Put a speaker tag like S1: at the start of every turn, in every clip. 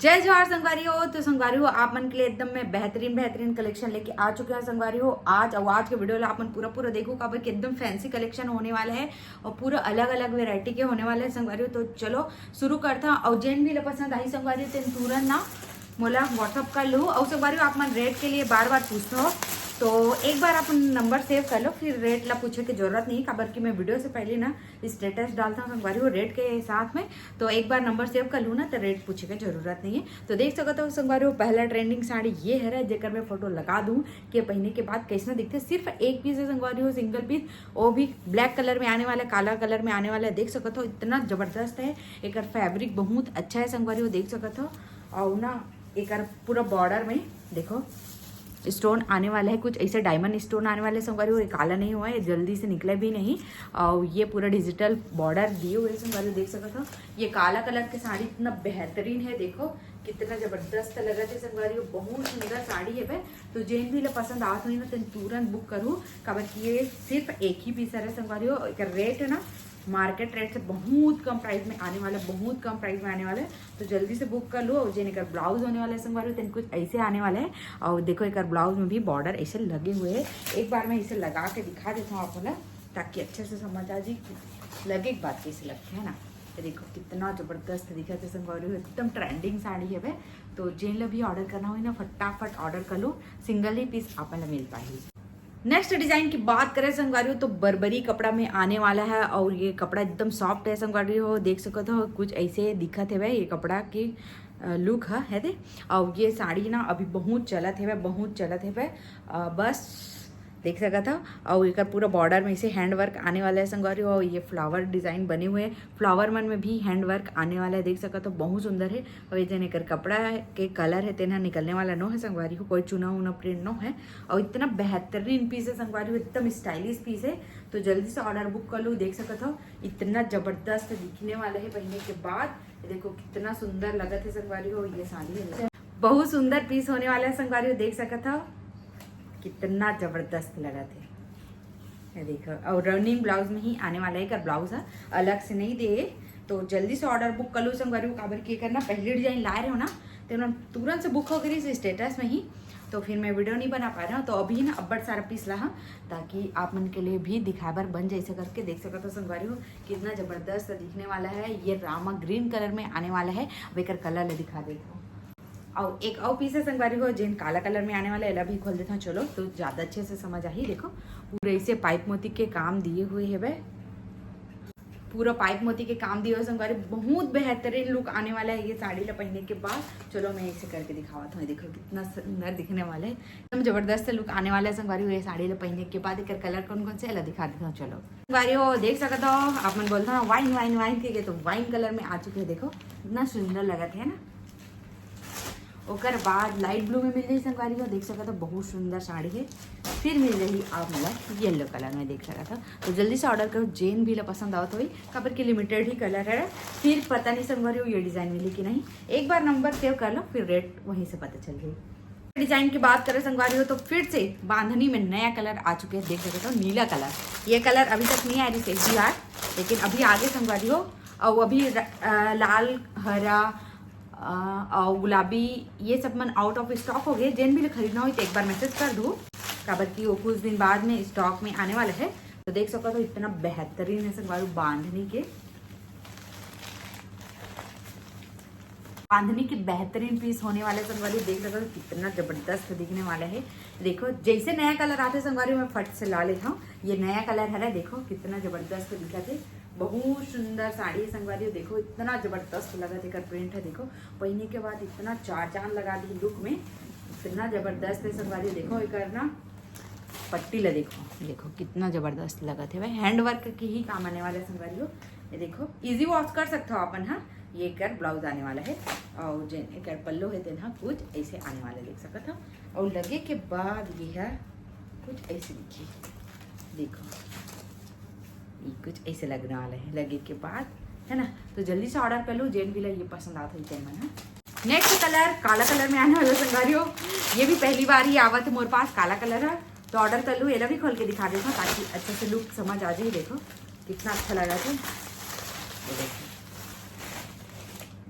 S1: जय जवाहर संगवारी हो। तो संगवारी हो आप मन के लिए एकदम मैं बेहतरीन कलेक्शन लेके आ चुके हैं संगवारी हो। आज के वीडियो आप मन पूरा देखो काबर कि एकदम फैंसी कलेक्शन होने वाला है और पूरा अलग अलग वेरायटी के होने वाले हैं संगवारी हो। तो चलो शुरू करता हूँ। और जेन भी पसंद आई संगवारी हो तुरंत ना मोला व्हाट्सअप कर लो। और संगवारी हो आप मन रेट के लिए बार पूछते हो तो एक बार आप नंबर सेव कर लो, फिर रेट ला पूछे की जरूरत नहीं। काबर कि मैं वीडियो से पहले ना स्टेटस डालता हूँ संगवारी हो रेट के साथ में, तो एक बार नंबर सेव कर लूँ ना तो रेट पूछे की जरूरत नहीं है। तो देख सकते हो संगवारी हो पहला ट्रेंडिंग साड़ी ये है जेकर मैं फोटो लगा दूँ कि पहनने के बाद कैसा दिखते। सिर्फ एक पीस है संगवारी हो, सिंगल पीस, वो भी ब्लैक कलर में आने वाला, काला कलर में आने वाला है। देख सकते हो इतना जबरदस्त है, एक फैब्रिक बहुत अच्छा है संगवारी हो, देख सकते हो। और ना एक पूरा बॉर्डर में देखो स्टोन आने वाला है, कुछ ऐसे डायमंड स्टोन आने वाले संगवारी हो। ये काला नहीं हुआ है, जल्दी से निकले भी नहीं। और ये पूरा डिजिटल बॉर्डर दिए हुए संगवारी हो, देख सकते हो। ये काला कलर की साड़ी इतना बेहतरीन है, देखो कितना जबरदस्त लगा थे संगवारी हो, बहुत सुंदर साड़ी है भाई। तो जेन भी पसंद आत हुई ना तो तुरंत बुक करूँ, काबर कि ये सिर्फ एक ही पीस है संगवारी हो। एक रेट है ना मार्केट रेट से बहुत कम प्राइस में आने वाला है, बहुत कम प्राइस में आने वाला है। तो जल्दी से बुक कर लो। और जिन एक ब्लाउज होने वाला है संगवारी हो कुछ ऐसे आने वाला है। और देखो एक ब्लाउज में भी बॉर्डर ऐसे लगे हुए हैं। एक बार मैं इसे लगा के दिखा देता हूँ आपको ना, ताकि अच्छे से समझ आ जाए लगे एक बात कैसे लगती है ना। तो देखो कितना जबरदस्त दिखा थे संगवारी हो, एकदम ट्रेंडिंग साड़ी है भाई। तो जिन भी ऑर्डर करना हो ना फटाफट ऑर्डर कर लो, सिंगल ही पीस आप मिल पाएगी। नेक्स्ट डिजाइन की बात करें संगवारी हो तो बर्बरी कपड़ा में आने वाला है। और ये कपड़ा एकदम सॉफ्ट है संगवारी हो, देख सकते हो कुछ ऐसे दिखत है भाई ये कपड़ा की लुक है दे। और ये साड़ी ना अभी बहुत चलत है भाई, बहुत चलत है भाई, बस देख सका था। और एक पूरा बॉर्डर में इसे हैंड वर्क आने वाला है संगवारी हो। और ये फ्लावर डिजाइन बने हुए हैं, फ्लावर मन में भी हैंड वर्क आने वाला है, देख सका तो बहुत सुंदर है। और ये जन एकर कपड़ा के कलर है तेना निकलने वाला नो है संगवारी हो, कोई चुना उना प्रिंट नो है। और इतना बेहतरीन पीस है संगवारी हो, एकदम स्टाइलिश पीस है। तो जल्दी से ऑर्डर बुक कर लो, देख सकते हो इतना जबरदस्त दिखने वाला है पहनने के बाद। देखो कितना सुंदर लगा थे संगवारी हो, ये साड़ी है बहुत सुंदर पीस होने वाला है संगवारी हो, देख सकते हो कितना जबरदस्त लगा थे। देखो और रनिंग ब्लाउज में ही आने वाला है, कर ब्लाउज है अलग से नहीं दे। तो जल्दी से ऑर्डर बुक कर लो संगवारी को, काबर की करना पहले डिजाइन ला रहे हो ना तो तुरंत से बुक हो गई स्टेटस में ही, तो फिर मैं वीडियो नहीं बना पा रहा हूँ। तो अभी ना अब्बड़ सारा पीस ला ताकि आप मन के लिए भी दिखाबर बन जाए ऐसे करके, देख सकते हो संगवारी हो कितना जबरदस्त दिखने वाला है। ये रामा ग्रीन कलर में आने वाला है, बेकर कलर ले दिखा देता हूँ। और एक और पीस है संगवारी हो जिन काला कलर में आने वाला है, भी खोल देता हूँ चलो तो ज़्यादा अच्छे से समझ आ ही। देखो पूरे इसे पाइप मोती के काम दिए हुए है भाई, पूरा पाइप मोती के काम दिए हुए संगवारी, बहुत बेहतरीन लुक आने वाला है ये साड़ी ला पहनने के बाद। चलो मैं इसे करके दिखावत हूँ, देखो कितना सुंदर दिखने वाला है, एकदम जबरदस्त लुक आने वाला है संगवारी हो ये साड़ी ला पहनने के बाद। एक कलर कौन कौन से अला दिखा देता हूँ चलो। संगवारी हो देख सकते हो आप मन बोलता हूँ वाइन वाइन वाइन के, तो वाइन कलर में आ चुके हैं, देखो इतना सुंदर लगा है ना। ओकर बाद लाइट ब्लू में मिल रही संगवारी हो, देख सकते हो बहुत सुंदर साड़ी है। फिर मिल रही आप मतलब येलो कलर में, देख सकता था। तो जल्दी से ऑर्डर करो, जेन भी पसंद आओ तो ही काबर की लिमिटेड ही कलर है, फिर पता नहीं संगवारी हो ये डिजाइन मिली कि नहीं। एक बार नंबर सेव कर लो, फिर रेट वहीं से पता चल गई। डिजाइन की बात करें संगवारी हो तो फिर से बांधनी में नया कलर आ चुके हैं, देख सकते हो नीला कलर। ये कलर अभी तक नहीं आ रही पहली बार, लेकिन अभी आगे संगवारी हो। और अभी लाल हरा और गुलाबी ये सब मन आउट ऑफ स्टॉक हो गए। जेन भी खरीदना हो तो एक बार मैसेज कर दो, काबर की वो कुछ दिन बाद में स्टॉक में आने वाला है। तो देख सकते हो इतना बेहतरीन है संगवारी बांधनी के बेहतरीन पीस होने वाले संगवारी, देख सकते हो कितना जबरदस्त दिखने वाला है। देखो जैसे नया कलर आते संगवारी मैं फट से ला लेता हूँ, ये नया कलर है, देखो कितना जबरदस्त दिखा थे, बहुत सुंदर साड़ी है संगवारी हो। देखो इतना जबरदस्त लगा थे कर प्रिंट है, देखो पहनने के बाद इतना चार चांद लगा दी लुक में, इतना जबरदस्त है संगवारी। देखो ये करना पट्टी ला, देखो कितना जबरदस्त लगा थे भाई, हैंड वर्क की ही काम आने वाला है संगवारी हो। ये देखो इजी वॉश कर सकते हो अपन। हाँ ये कर ब्लाउज आने वाला है, और जो एक पल्लो है देना कुछ ऐसे आने वाला देख सकते हो। और लगे के बाद ये है कुछ ऐसे देखिए, देखो ये कुछ ऐसे लगने वाला है लगे के बाद, है ना। तो जल्दी से ऑर्डर कर लो, जेन भी ये पसंद आता है जेन मन। नेक्स्ट कलर काला कलर में आने वाला संगवारी हो, ये भी पहली बार ही आवत है मोरे पास काला कलर है। तो ऑर्डर कर लो, ये भी खोल के दिखा देता हूँ ताकि अच्छे से लुक समझ आ जाए। देखो कितना अच्छा लगा था,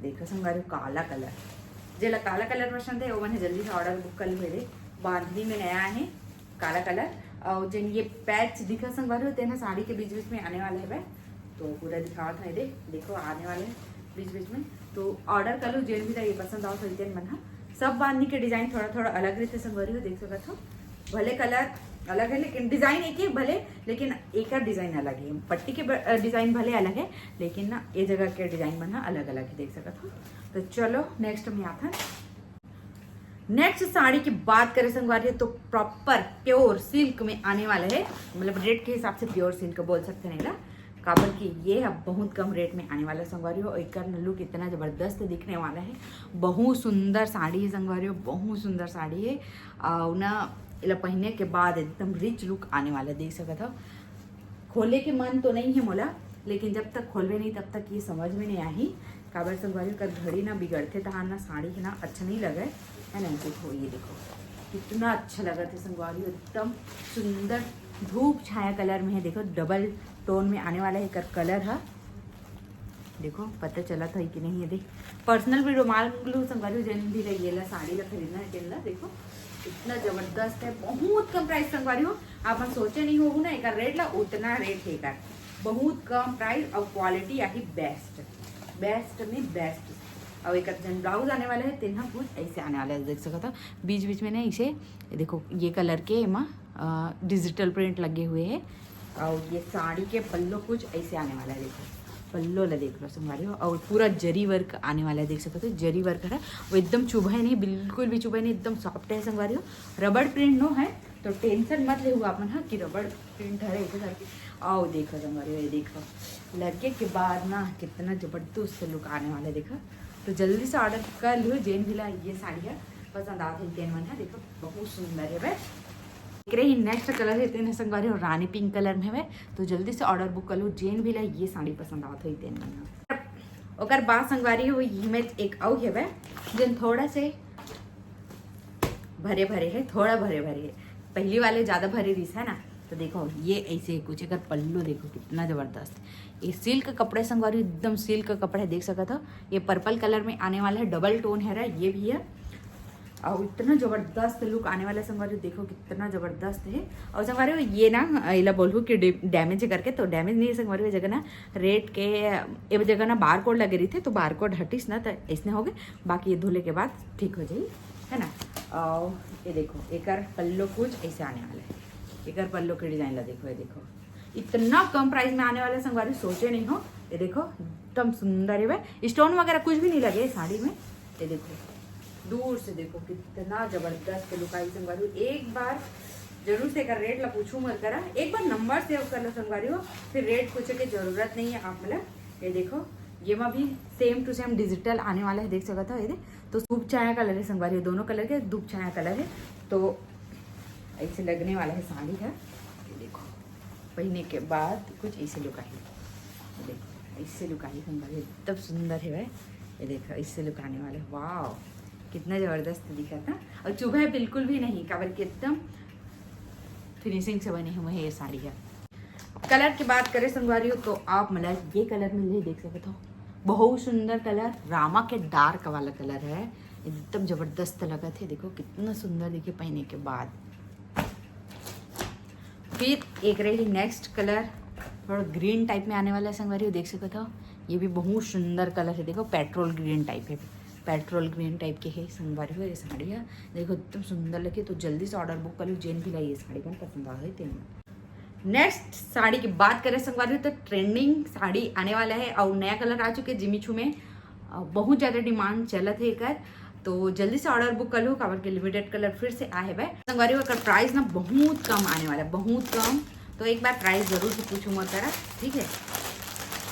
S1: देखो संगवारी हो काला कलर, जेला काला कलर पसंद है वो मैंने जल्दी से ऑर्डर बुक कर मेरे बांधनी में नया है काला कलर। और जिन ये पैच दिखा संगवारी होते हैं ना साड़ी के बीच बीच में आने वाले है तो पूरा दिखावा था ये देखो आने वाले हैं बीच बीच में। तो ऑर्डर कर लो जिन भी था ये पसंद आओ खरीदे मन। सब बांधनी के डिजाइन थोड़ा थोड़ा अलग रहते संगवारी हो देख सकते हो। भले कलर अलग है लेकिन डिजाइन एक ही भले लेकिन एक डिजाइन अलग है। पट्टी के डिजाइन भले अलग है लेकिन ना ये जगह के डिजाइन बना अलग अलग है देख सकते हो। तो चलो नेक्स्ट में आता है। नेक्स्ट साड़ी की बात करें संगवारी तो प्रॉपर प्योर सिल्क में आने वाला है, मतलब रेट के हिसाब से प्योर सिल्क बोल सकते हैं ना। काबर की ये है बहुत कम रेट में आने वाला संगवारी हो। एक लुक इतना जबरदस्त दिखने वाला है। बहुत सुंदर साड़ी है संगवारी हो, बहुत सुंदर साड़ी है। और ना इला पहनने के बाद एकदम रिच लुक आने वाला देख सकते हो। खोले के मन तो नहीं है मोला लेकिन जब तक खोलवे नहीं तब तक ये समझ में नहीं आई। काबर संगवारी का घड़ी ना बिगड़ते था ना साड़ी है ना अच्छा नहीं लगे है ना। देखो ये देखो कितना अच्छा लगा था संगवारी, एकदम सुंदर धूप छाया कलर में है। देखो डबल टोन में आने वाला है एक कलर है। देखो पता चला था कि नहीं है देख पर्सनल वीडियो माल संगवारी जन भी रही है साड़ी का खरीदना है टेन देखो इतना जबरदस्त है। बहुत कम प्राइस संगवारी हो, आप सोचे नहीं होगा ना एक रेट ला उतना रेट है का बहुत कम प्राइस और क्वालिटी आई बेस्ट बेस्ट में बेस्ट। और एक जन ब्लाउज आने वाला है तेना कुछ ऐसे आने वाला है देख सकता था। बीच बीच में ना इसे देखो ये कलर के एमा डिजिटल प्रिंट लगे हुए हैं। और ये साड़ी के पल्लो कुछ ऐसे आने वाला है। देखो पल्लो ला देख लो संगवारी हो। और पूरा जरी वर्क आने वाला है देख सकते हो। जरी वर्क है वो एकदम चुभा नहीं, बिल्कुल भी चुभा नहीं, एकदम सॉफ्ट है संगवारी हो। रबड़ प्रिंट नो है तो टेंशन मत ले हुआ अपन हाँ कि रबड़ प्रिंट है ऐसे करके। आओ देखो संगवारी हो ये देखो लगे के बाद ना कितना जबरदस्त लुक आने वाला है। देखो तो जल्दी से ऑर्डर कर लो जेन भी ला ये साड़ी है पसंद आते हैं तेन मन है। देखो बहुत सुंदर है वह रही। नेक्स्ट कलर है तेन संगवारी और रानी पिंक कलर में है तो जल्दी से ऑर्डर बुक कर लो जेन भी ला ये साड़ी पसंद आवत है तेन मन। ओकर बाद संगवारी हो इमेज एक आउ है जन थोड़ा से भरे भरे है, थोड़ा भरे भरे है। पहली वाले ज्यादा भरे रिस है ना तो देखो ये ऐसे कुछ अगर पल्लू देखो कितना जबरदस्त। ये सिल्क कपड़े संगवारी एकदम सिल्क कपड़े देख सकते हो। ये पर्पल कलर में आने वाला है, डबल टोन है ये भी है। और इतना जबरदस्त लुक आने वाला है संगवारी देखो कितना जबरदस्त है। और संगवारी ये ना इला बोलूँ कि डैमेज करके तो डैमेज नहीं है संगवारी जगह ना रेट के ए जगह ना बार कोड लगे रही थे तो बार कोड हटिस ना तो ऐसे हो गए। बाकी ये धुले के बाद ठीक हो जाए है ना। और ये देखो एक पल्लो कुछ ऐसे आने वाला है। एक पल्लो के डिजाइन ला देखो ये देखो इतना कम प्राइस में आने वाला है संगवारी सोचे नहीं हो। ये देखो एकदम सुंदर है भाई, स्टोन वगैरह कुछ भी नहीं लगे साड़ी में। ये देखो दूर से देखो कितना जबरदस्त लुक आई संगवारी। एक बार जरूर से कर रेट ला पूछू मत करा, एक बार नंबर सेव कर लो संगवारी हो फिर रेट पूछे की जरूरत नहीं है आप मतलब। ये देखो ये में भी सेम टू सेम डिजिटल आने वाला है देख सकता हो। ये तो धूप छाया कलर है संगवारी, दोनों कलर के धूप छाया कलर है तो ऐसे लगने वाला है साड़ी है। ये देखो पहनने के बाद कुछ ऐसे लुक आई, देखो इससे लुक आई संगवारी एकदम सुंदर है वह। ये देखो इससे लुक आने वाला है। वाह कितना जबरदस्त दिखा था और चुभा बिल्कुल भी नहीं काबर के एकदम फिनिशिंग से बने हुए हैं ये साड़ी है। कलर की बात करें संगवारी हो तो आप मतलब ये कलर में ले देख सकते हो। बहुत सुंदर कलर रामा के डार्क वाला कलर है, एकदम जबरदस्त लगा थे। देखो कितना सुंदर देखिए पहनने के बाद। फिर एक रही नेक्स्ट कलर थोड़ा ग्रीन टाइप में आने वाला है संगवारी हो देख सकते हो। ये भी बहुत सुंदर कलर है, देखो पेट्रोल ग्रीन टाइप है, पेट्रोल ग्रीन टाइप के है संगवारी हो ये साड़ी है। देखो एकदम सुंदर लगे तो जल्दी से ऑर्डर बुक कर लो जेन भी लाई ये साड़ी बन पसंद आ गई तेन। नेक्स्ट साड़ी की बात करें संगवारी तो ट्रेंडिंग साड़ी आने वाला है और नया कलर आ चुके जिमी छू में बहुत ज़्यादा डिमांड चलत है एक तो जल्दी से ऑर्डर बुक कर लो काबर के लिमिटेड कलर फिर से आए है संगवारी का प्राइस ना बहुत कम आने वाला है, बहुत कम। तो एक बार प्राइस जरूर से पूछूँ मत करा ठीक है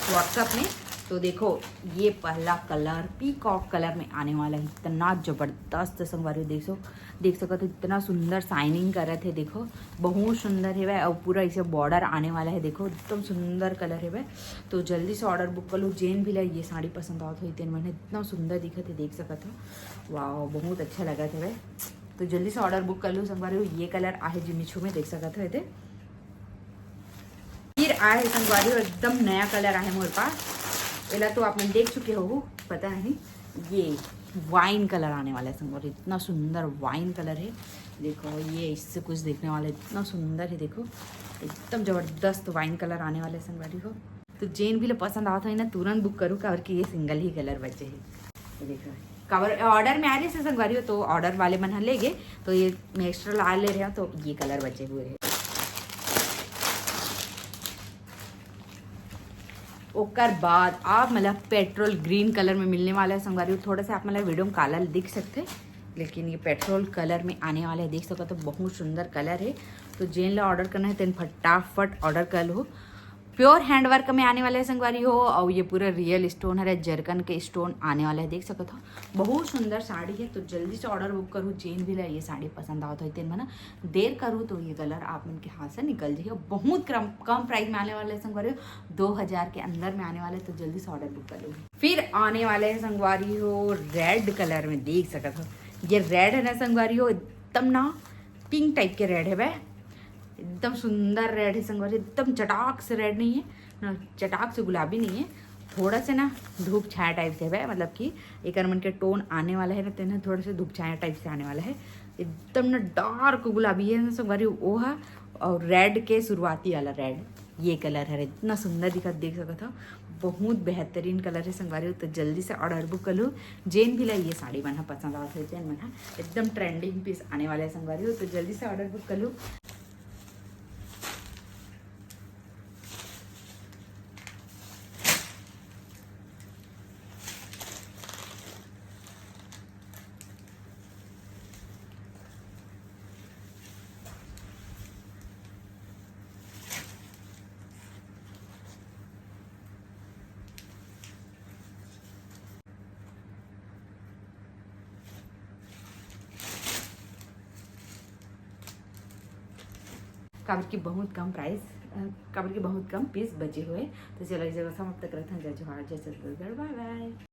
S1: व्हाट्सअप में। तो देखो ये पहला कलर पीकॉक कलर में आने वाला है, इतना जबरदस्त संगवारी देख सको तो इतना सुंदर शाइनिंग कर रहे थे। देखो बहुत सुंदर है वह और पूरा इसे बॉर्डर आने वाला है। देखो एकदम सुंदर कलर है वह तो जल्दी से ऑर्डर बुक कर लो जेन भी ला ये साड़ी पसंद आओ तो तेन मैंने इतना सुंदर दिखा थे देख सका था। वाह बहुत अच्छा लगा था वह तो जल्दी से ऑर्डर बुक कर लो संगवारी। ये कलर आहे जिमिछू में देख सका था। ये फिर आए संगवारी एकदम नया कलर आए मोरे पास एला तो आपने देख चुके हो पता नहीं। वाइन कलर आने वाला है संगवारी, इतना सुंदर वाइन कलर है। देखो ये इससे कुछ देखने वाला है, इतना सुंदर है, देखो एकदम ज़बरदस्त वाइन कलर आने वाला है संगवारी को। तो जेन भी लो पसंद आता है ना तुरंत बुक करूँ, कवर कि ये सिंगल ही कलर बचे है। ये देखो कवर ऑर्डर में आ रही है संगवारी हो, तो ऑर्डर वाले मन लेंगे, तो ये मैं एक्स्ट्रा ला ले रहे हो, तो ये कलर बचे हुए हैं। ओकर बाद आप मतलब पेट्रोल ग्रीन कलर में मिलने वाला है संगवारी, थोड़ा सा आप मतलब वीडियो में काला दिख सकते, लेकिन ये पेट्रोल कलर में आने वाला है, देख सको तो बहुत सुंदर कलर है। तो जेन ला ऑर्डर करना है तेन फटाफट ऑर्डर कर लो। प्योर हैंडवर्क में आने वाला है संगवारी हो, और ये पूरा रियल स्टोन है, जरकन के स्टोन आने वाला है, देख सकते हो बहुत सुंदर साड़ी है। तो जल्दी से ऑर्डर बुक करूँ, जेन भी ला ये साड़ी पसंद आता है तेन मना देर करूँ तो ये कलर आप उनके हाथ से निकल जाइए। बहुत कम प्राइस में आने वाले है संगवारी हो, 2000 के अंदर में आने वाले, तो जल्दी से ऑर्डर बुक कर लो। फिर आने वाले है संगवारी हो रेड कलर में, देख सकते हो ये रेड है ना संगवारी हो, एकदम ना पिंक टाइप के रेड है वह, एकदम सुंदर रेड है संगवारी, एकदम चटाक से रेड नहीं है ना, चटाक से गुलाबी नहीं है, थोड़ा से ना धूप छाया टाइप से है, मतलब कि एक मन के टोन आने वाला है ना, तो ना थोड़ा सा धूप छाया टाइप से आने वाला है, एकदम ना डार्क गुलाबी है ना संगवारी वो है। और रेड के शुरुआती वाला रेड ये कलर है, इतना सुंदर दिखा, देख सका था बहुत बेहतरीन कलर है संगवारी हो। तो जल्दी से ऑर्डर बुक कर लो, जेन भी ला ये साड़ी बना पसंद आता है जेन बना, एकदम ट्रेंडिंग पीस आने वाला है संगवारी हो, तो जल्दी से ऑर्डर बुक कर लो। काबर की बहुत कम प्राइस, काबर की बहुत कम पीस बचे हुए, तो चलो इस जगह समाप्त करते हैं। जय जवाहर, जय छत्तीसगढ़, बाय बाय।